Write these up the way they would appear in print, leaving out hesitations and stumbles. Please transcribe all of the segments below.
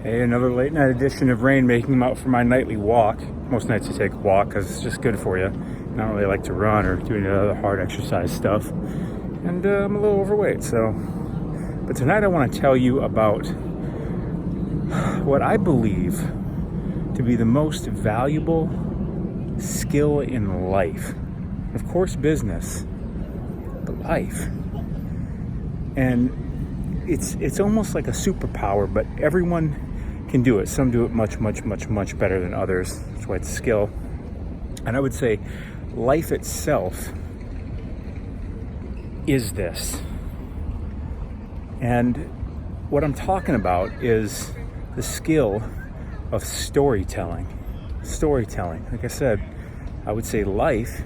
Hey, another late night edition of Rainmaking. I'm out for my nightly walk. Most nights I take a walk because it's just good for you. I don't really like to run or do any other hard exercise stuff. And I'm a little overweight, so. But tonight I want to tell you about what I believe to be the most valuable skill in life. Of course, business, but life. And it's almost like a superpower, but everyone can do it. Some do it much better than others. That's why it's a skill. And I would say life itself is this. And what I'm talking about is the skill of storytelling. Storytelling. Like I said, I would say life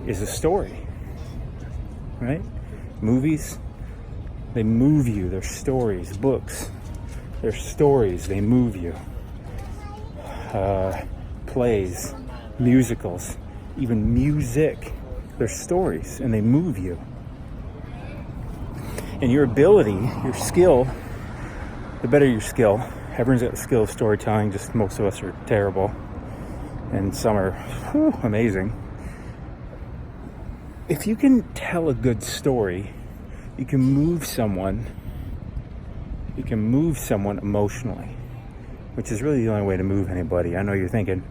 is a story, right? Movies, they move you. They're stories. Books, they're stories. They move you. Plays, musicals, even music, they're stories and they move you. And your ability, your skill, the better your skill. Everyone's got the skill of storytelling, just most of us are terrible. And some are amazing. If you can tell a good story, you can move someone emotionally, which is really the only way to move anybody. I know you're thinking,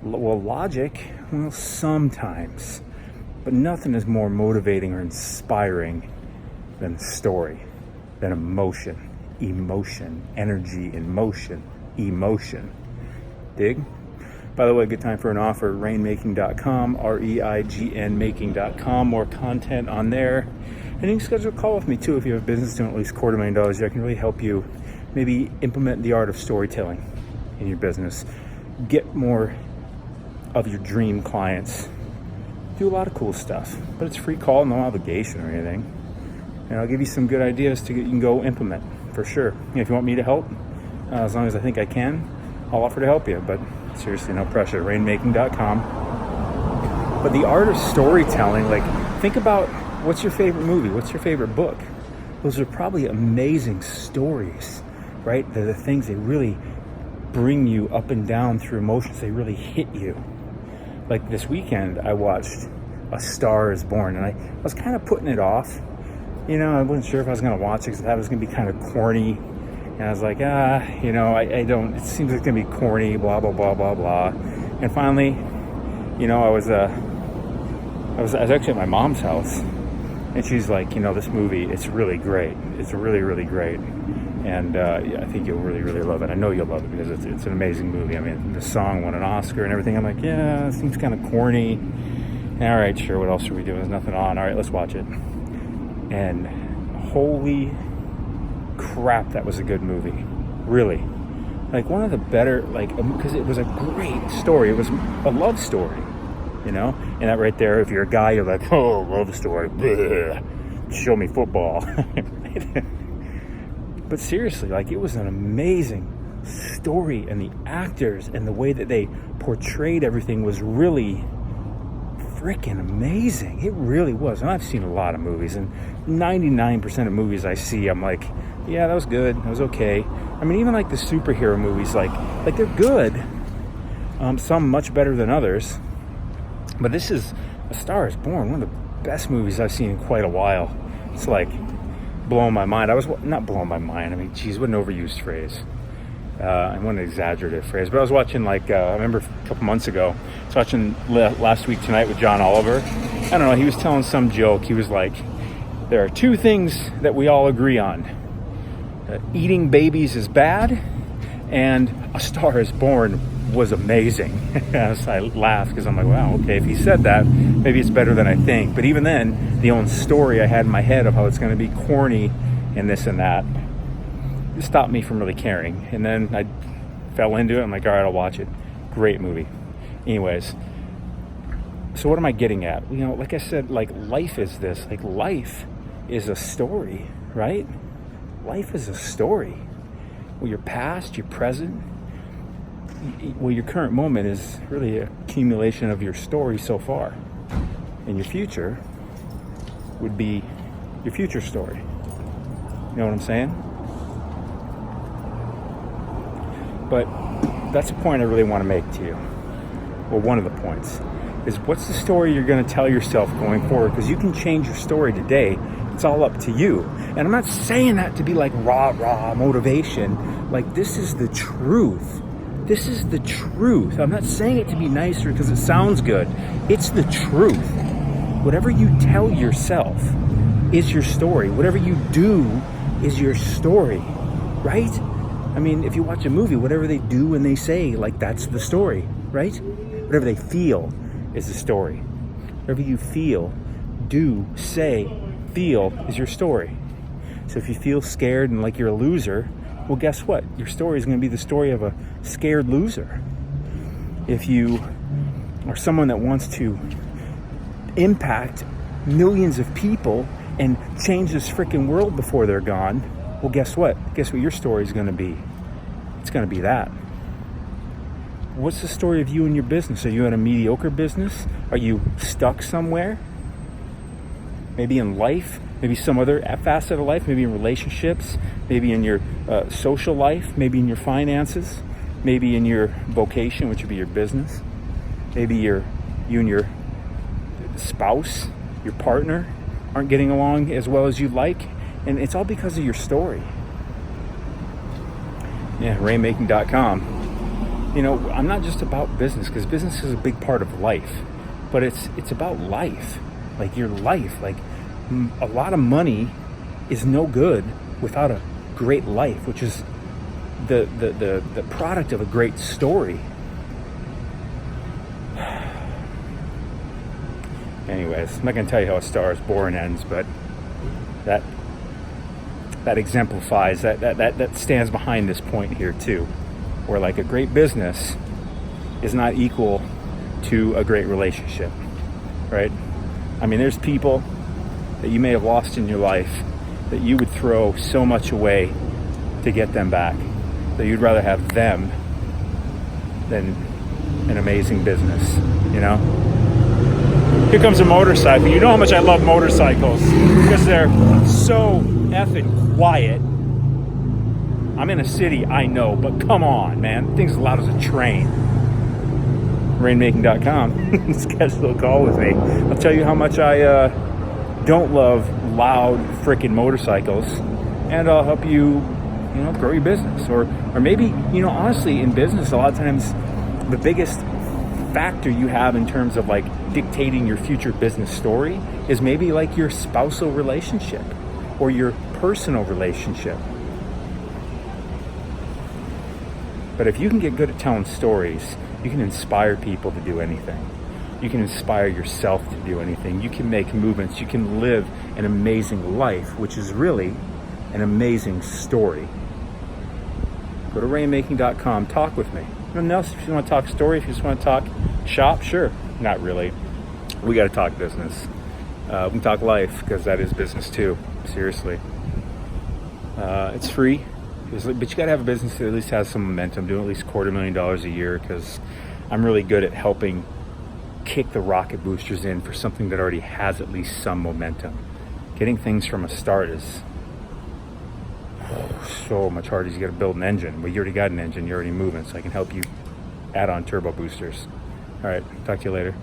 well, logic, well, sometimes, but nothing is more motivating or inspiring than story, than emotion, energy in motion, emotion. Dig? By the way, good time for an offer, rainmaking.com, REIGN making.com, more content on there. And you can schedule a call with me too if you have a business doing at least $250,000. I can really help you maybe implement the art of storytelling in your business. Get more of your dream clients. Do a lot of cool stuff, but it's a free call, no obligation or anything. And I'll give you some good ideas you can go implement for sure. If you want me to help, as long as I think I can, I'll offer to help you, but seriously, no pressure. Rainmaking.com. But the art of storytelling, like, think about what's your favorite movie? What's your favorite book? Those are probably amazing stories, right? They're the things that really bring you up and down through emotions. They really hit you. Like this weekend, I watched A Star is Born, and I was kind of putting it off. You know, I wasn't sure if I was going to watch it because I thought it was going to be kind of corny. And I was like, I don't, it seems like it's going to be corny, blah, blah, blah, blah, blah. And finally, I was actually at my mom's house. And she's like, this movie, it's really great. It's really, really great. And I think you'll really, really love it. I know you'll love it because it's an amazing movie. I mean, the song won an Oscar and everything. I'm like, yeah, it seems kind of corny. All right, sure, what else are we doing? There's nothing on. All right, let's watch it. And holy crap, that was a good movie. Really. Like one of the better, because it was a great story. It was a love story. And that right there, if you're a guy, you're like, oh, love story, bleh. Show me football. But seriously, it was an amazing story, and the actors and the way that they portrayed everything was really freaking amazing. It really was. And I've seen a lot of movies, and 99% of movies I see, I'm like, yeah, that was good, that was okay. I mean, even the superhero movies, they're good. Some much better than others. But this is A Star is Born, one of the best movies I've seen in quite a while. It's blowing my mind. Not blowing my mind. I mean, geez, what an overused phrase. I want an exaggerative phrase. But I was watching, I remember a couple months ago, I was watching Last Week Tonight with John Oliver. I don't know, he was telling some joke. He was like, there are two things that we all agree on. Eating babies is bad, and A Star is Born was amazing. I laughed because I'm like, wow, okay, if he said that, maybe it's better than I think. But even then, the own story I had in my head of how it's going to be corny and this and that, it stopped me from really caring. And then I fell into it. I'm like, all right, I'll watch it. Great movie. Anyways, so what am I getting at? Like I said, life is this. Life is a story, right? Life is a story. Well, your past, your present, your current moment is really an accumulation of your story so far. And your future would be your future story. You know what I'm saying? But that's a point I really want to make to you. Well, one of the points is, what's the story you're going to tell yourself going forward? Because you can change your story today. It's all up to you. And I'm not saying that to be like rah motivation. Like, this is the truth. This is the truth. I'm not saying it to be nicer because it sounds good. It's the truth. Whatever you tell yourself is your story. Whatever you do is your story, right? I mean, if you watch a movie, whatever they do and they say, like, that's the story, right? Whatever they feel is the story. Whatever you feel, do, say, feel is your story. So if you feel scared and like you're a loser, well, guess what? Your story is going to be the story of a scared loser. If you are someone that wants to impact millions of people and change this freaking world before they're gone, well, guess what? Guess what your story is going to be? It's going to be that. What's the story of you and your business? Are you in a mediocre business? Are you stuck somewhere? Maybe in life, maybe some other facet of life, maybe in relationships, maybe in your social life, maybe in your finances, maybe in your vocation, which would be your business. Maybe you and your spouse, your partner, aren't getting along as well as you'd like, and it's all because of your story. Yeah, rainmaking.com. You know, I'm not just about business, because business is a big part of life, but it's about life. Like your life, like a lot of money is no good without a great life, which is the product of a great story. Anyways, I'm not gonna tell you how A Star Is Born ends, but that exemplifies that stands behind this point here too, where like a great business is not equal to a great relationship, right? I mean, there's people that you may have lost in your life that you would throw so much away to get them back, that you'd rather have them than an amazing business, you know? Here comes a motorcycle. You know how much I love motorcycles because they're so effing quiet. I'm in a city, I know, but come on, man. Thing's as loud as a train. Rainmaking.com. Schedule a call with me. I'll tell you how much I don't love loud freaking motorcycles, and I'll help you, you know, grow your business. Or maybe, you know, honestly, in business, a lot of times the biggest factor you have in terms of like dictating your future business story is maybe like your spousal relationship or your personal relationship. But if you can get good at telling stories, you can inspire people to do anything. You can inspire yourself to do anything. You can make movements. You can live an amazing life, which is really an amazing story. Go to rainmaking.com. Talk with me. Nothing else. If you want to talk story, if you just want to talk shop, sure. Not really. We got to talk business. We can talk life, because that is business too. Seriously. It's free. But you got to have a business that at least has some momentum, doing at least $250,000 a year, because I'm really good at helping kick the rocket boosters in for something that already has at least some momentum. Getting things from a start is so much harder. You got to build an engine. Well, you already got an engine. You're already moving, so I can help you add on turbo boosters. All right, talk to you later.